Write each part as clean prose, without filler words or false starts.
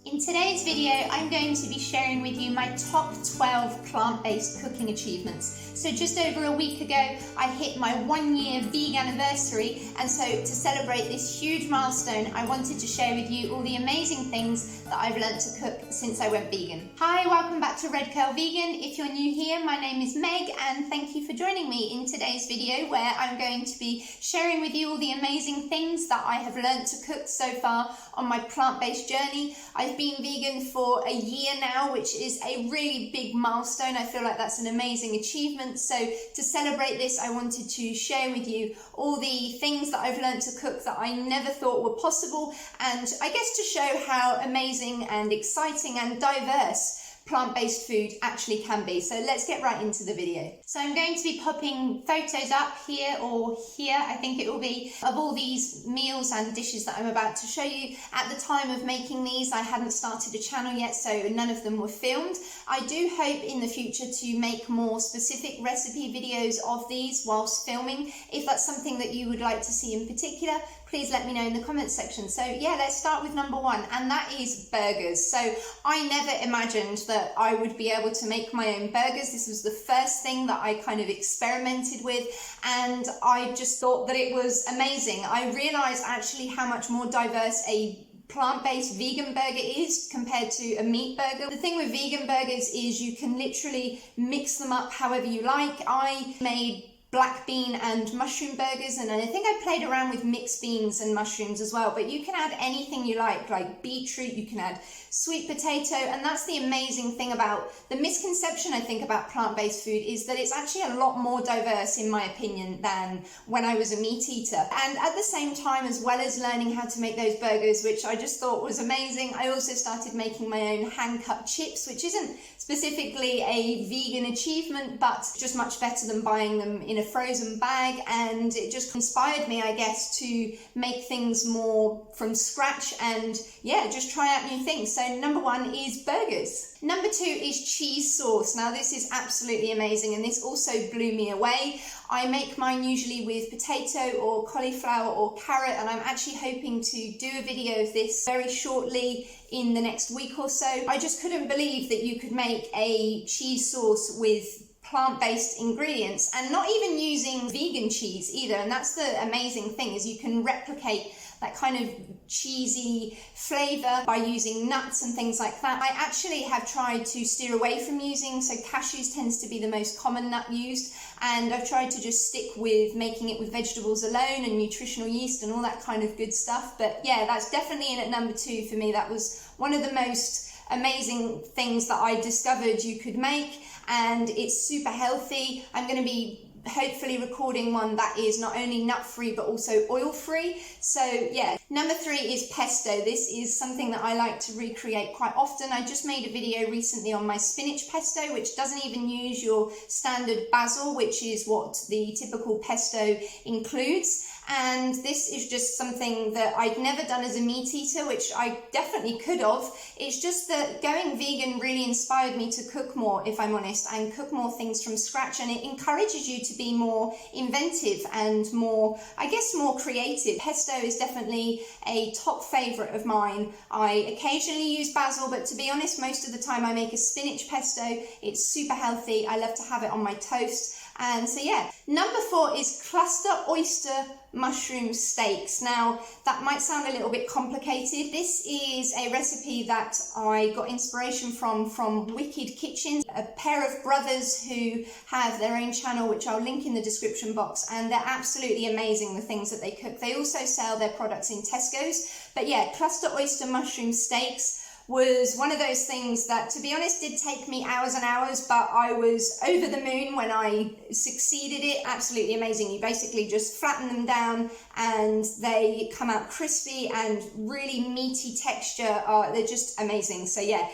In today's video, I'm going to be sharing with you my top 12 plant-based cooking achievements. So just over a week ago, I hit my 1-year veganniversary, and so to celebrate this huge milestone, I wanted to share with you all the amazing things that I've learned to cook since I went vegan. Hi, welcome back to Red Curl Vegan. If you're new here, my name is Meg, and thank you for joining me in today's video where I'm going to be sharing with you all the amazing things that I have learned to cook so far on my plant-based journey. I've been vegan for a year now, which is a really big milestone. I feel like that's an amazing achievement. So to celebrate this, I wanted to share with you all the things that I've learned to cook that I never thought were possible, and I guess to show how amazing and exciting and diverse plant-based food actually can be. So let's get right into the video. So I'm going to be popping photos up here or here, I think it will be, of all these meals and dishes that I'm about to show you. At the time of making these, I hadn't started a channel yet, so none of them were filmed. I do hope in the future to make more specific recipe videos of these whilst filming. If that's something that you would like to see in particular, please let me know in the comments section. So yeah, let's start with number one, and that is burgers. So I never imagined that I would be able to make my own burgers. This was the first thing that I kind of experimented with, and I just thought that it was amazing. I realized actually how much more diverse a plant-based vegan burger is compared to a meat burger. The thing with vegan burgers is you can literally mix them up however you like. I made black bean and mushroom burgers, and I think I played around with mixed beans and mushrooms as well, but you can add anything you like beetroot, you can add sweet potato. And that's the amazing thing about the misconception I think about plant-based food, is that it's actually a lot more diverse in my opinion than when I was a meat eater. And at the same time, as well as learning how to make those burgers, which I just thought was amazing, I also started making my own hand-cut chips, which isn't specifically a vegan achievement, but just much better than buying them in a frozen bag. And it just inspired me, I guess, to make things more from scratch and yeah, just try out new things. So number one is burgers. Number two is cheese sauce. Now this is absolutely amazing, and this also blew me away. I make mine usually with potato or cauliflower or carrot, and I'm actually hoping to do a video of this very shortly in the next week or so. I just couldn't believe that you could make a cheese sauce with plant-based ingredients and not even using vegan cheese either. And that's the amazing thing, is you can replicate that kind of cheesy flavor by using nuts and things like that. I actually have tried to steer away from using, so cashews tends to be the most common nut used, and I've tried to just stick with making it with vegetables alone and nutritional yeast and all that kind of good stuff. But yeah, that's definitely in at number two for me. That was one of the most amazing things that I discovered you could make, and it's super healthy. I'm going to be hopefully recording one that is not only nut-free but also oil-free. So yeah, number three is pesto. This is something that I like to recreate quite often. I just made a video recently on my spinach pesto, which doesn't even use your standard basil, which is what the typical pesto includes. And this is just something that I'd never done as a meat eater, which I definitely could have. It's just that going vegan really inspired me to cook more, if I'm honest, and cook more things from scratch. And it encourages you to be more inventive and more, I guess, more creative. Pesto is definitely a top favorite of mine. I occasionally use basil, but to be honest, most of the time I make a spinach pesto. It's super healthy. I love to have it on my toast. And so yeah, number four is cluster oyster mushroom steaks. Now that might sound a little bit complicated. This is a recipe that I got inspiration from Wicked Kitchen, a pair of brothers who have their own channel, which I'll link in the description box, and they're absolutely amazing, the things that they cook. They also sell their products in Tesco's. But yeah, cluster oyster mushroom steaks was one of those things that, to be honest, did take me hours and hours, but I was over the moon when I succeeded it. Absolutely amazing. You basically just flatten them down and they come out crispy and really meaty texture. They're just amazing. So yeah,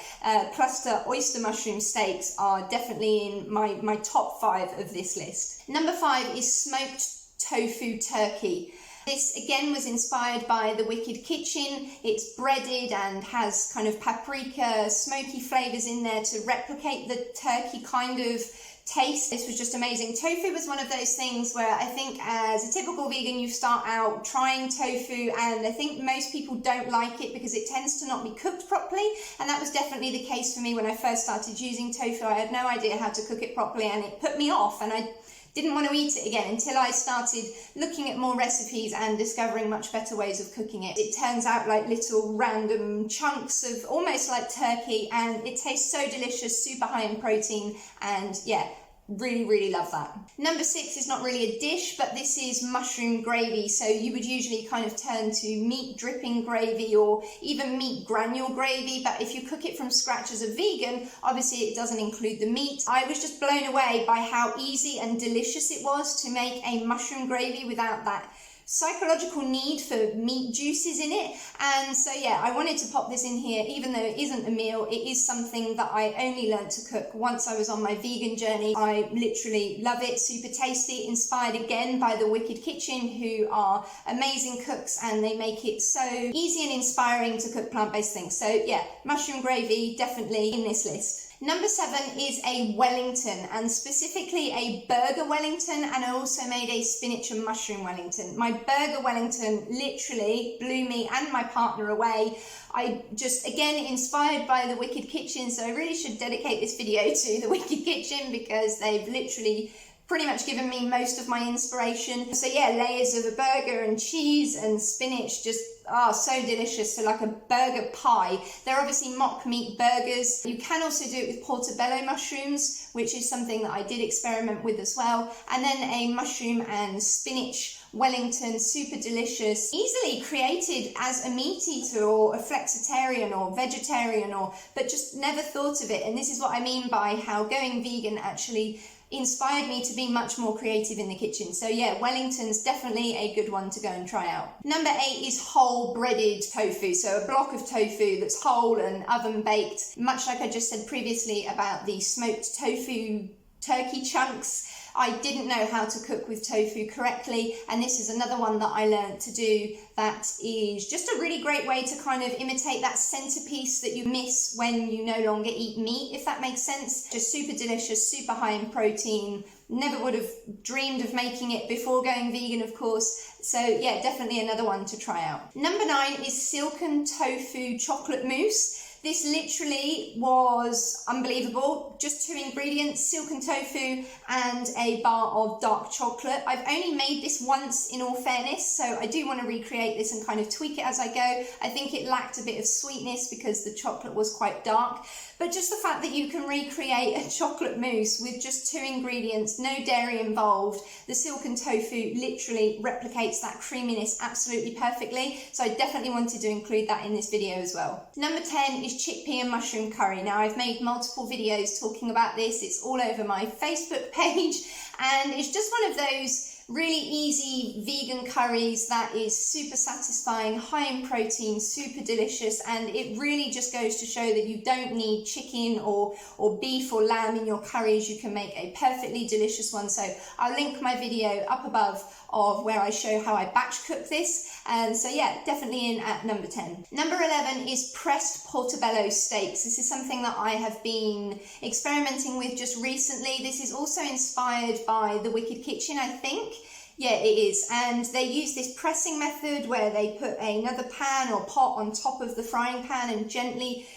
cluster oyster mushroom steaks are definitely in my top 5 of this list. Number 5 is smoked tofu turkey. This again was inspired by the Wicked Kitchen. It's breaded and has kind of paprika, smoky flavors in there to replicate the turkey kind of taste. This was just amazing. Tofu was one of those things where I think as a typical vegan, you start out trying tofu, and I think most people don't like it because it tends to not be cooked properly, and that was definitely the case for me when I first started using tofu. I had no idea how to cook it properly, and it put me off, and I didn't want to eat it again until I started looking at more recipes and discovering much better ways of cooking it. It turns out like little random chunks of almost like turkey, and it tastes so delicious, super high in protein, and yeah, really love that. Number 6 is not really a dish, but this is mushroom gravy. So you would usually kind of turn to meat dripping gravy or even meat granule gravy, but if you cook it from scratch as a vegan, obviously it doesn't include the meat. I was just blown away by how easy and delicious it was to make a mushroom gravy without that psychological need for meat juices in it. And so yeah, I wanted to pop this in here. Even though it isn't a meal, it is something that I only learned to cook once I was on my vegan journey. I literally love it, super tasty, inspired again by the Wicked Kitchen, who are amazing cooks, and they make it so easy and inspiring to cook plant-based things. So yeah, mushroom gravy definitely in this list. Number 7 is a Wellington, and specifically a burger Wellington, and I also made a spinach and mushroom Wellington. My burger Wellington literally blew me and my partner away. I just, again, inspired by the Wicked Kitchen, so I really should dedicate this video to the Wicked Kitchen because they've literally pretty much given me most of my inspiration. So yeah, layers of a burger and cheese and spinach, just so delicious. So like a burger pie. They're obviously mock meat burgers. You can also do it with portabello mushrooms, which is something that I did experiment with as well. And then a mushroom and spinach Wellington, super delicious, easily created as a meat eater or a flexitarian or vegetarian, but just never thought of it. And this is what I mean by how going vegan actually inspired me to be much more creative in the kitchen. So yeah, Wellington's definitely a good one to go and try out. Number 8 is whole breaded tofu. So a block of tofu that's whole and oven baked, much like I just said previously about the smoked tofu turkey chunks. I didn't know how to cook with tofu correctly, and this is another one that I learned to do that is just a really great way to kind of imitate that centerpiece that you miss when you no longer eat meat, if that makes sense. Just super delicious, super high in protein. Never would have dreamed of making it before going vegan, of course. So yeah, definitely another one to try out. Number 9 is Silken tofu chocolate mousse. This literally was unbelievable. Just 2 ingredients, silken tofu and a bar of dark chocolate. I've only made this once, in all fairness, so I do want to recreate this and kind of tweak it as I go. I think it lacked a bit of sweetness because the chocolate was quite dark. But just the fact that you can recreate a chocolate mousse with just 2 ingredients, no dairy involved, the silken tofu literally replicates that creaminess absolutely perfectly. So I definitely wanted to include that in this video as well. Number 10 is chickpea and mushroom curry. Now I've made multiple videos talking about this. It's all over my Facebook page, and it's just one of those really easy vegan curries that is super satisfying, high in protein, super delicious, and it really just goes to show that you don't need chicken or beef or lamb in your curries. You can make a perfectly delicious one. So I'll link my video up above of where I show how I batch cook this. And so yeah, definitely in at number 10. Number 11 is pressed portabello steaks. This is something that I have been experimenting with just recently. This is also inspired by the Wicked Kitchen, I think. Yeah, it is. And they use this pressing method where they put another pan or pot on top of the frying pan and gently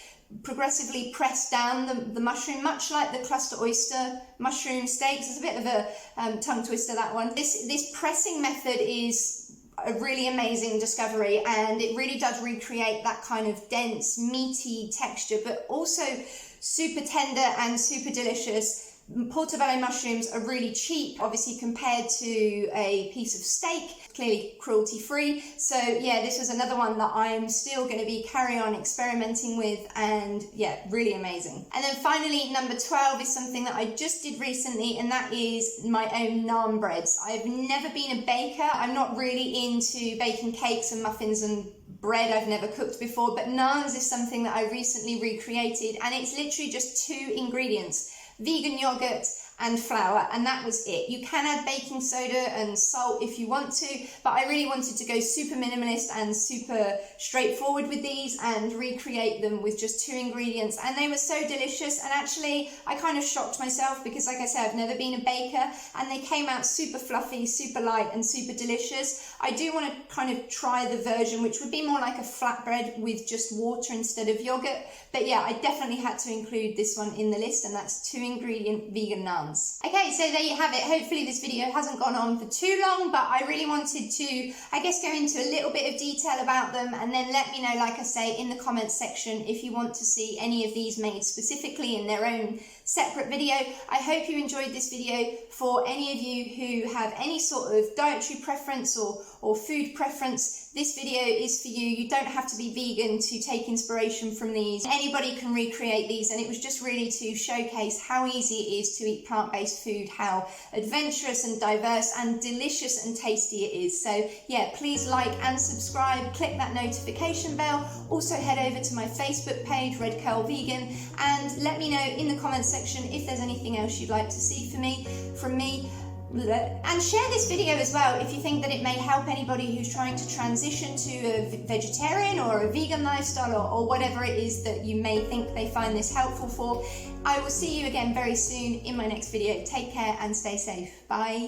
progressively press down the mushroom, much like the cluster oyster mushroom steaks. It's a bit of a tongue twister, that one. This pressing method is a really amazing discovery, and it really does recreate that kind of dense, meaty texture, but also super tender and super delicious. Portabello mushrooms are really cheap, obviously, compared to a piece of steak, clearly cruelty free. So yeah, this was another one that I'm still going to be carry on experimenting with, and yeah, really amazing. And then finally, number 12 is something that I just did recently, and that is my own naan breads. I've never been a baker. I'm not really into baking cakes and muffins and bread. I've never cooked before, but naans is something that I recently recreated, and it's literally just 2 ingredients: vegan yogurt and flour, and that was it. You can add baking soda and salt if you want to, but I really wanted to go super minimalist and super straightforward with these and recreate them with just 2 ingredients, and they were so delicious. And actually I kind of shocked myself because, like I said, I've never been a baker, and they came out super fluffy, super light, and super delicious. I do want to kind of try the version which would be more like a flatbread with just water instead of yogurt, but yeah, I definitely had to include this one in the list, and that's 2 ingredient vegan naans. Okay, so there you have it. Hopefully this video hasn't gone on for too long, but I really wanted to, I guess, go into a little bit of detail about them, and then let me know, like I say, in the comments section if you want to see any of these made specifically in their own separate video. I hope you enjoyed this video. For any of you who have any sort of dietary preference or food preference, this video is for you. You don't have to be vegan to take inspiration from these. Anybody can recreate these, and it was just really to showcase how easy it is to eat plant-based food, how adventurous and diverse and delicious and tasty it is. So yeah, please like and subscribe, click that notification bell. Also head over to my Facebook page, Red Curl Vegan, and let me know in the comments section if there's anything else you'd like to see from me. And share this video as well if you think that it may help anybody who's trying to transition to a vegetarian or a vegan lifestyle, or whatever it is that you may think they find this helpful for. I will see you again very soon in my next video. Take care and stay safe. Bye.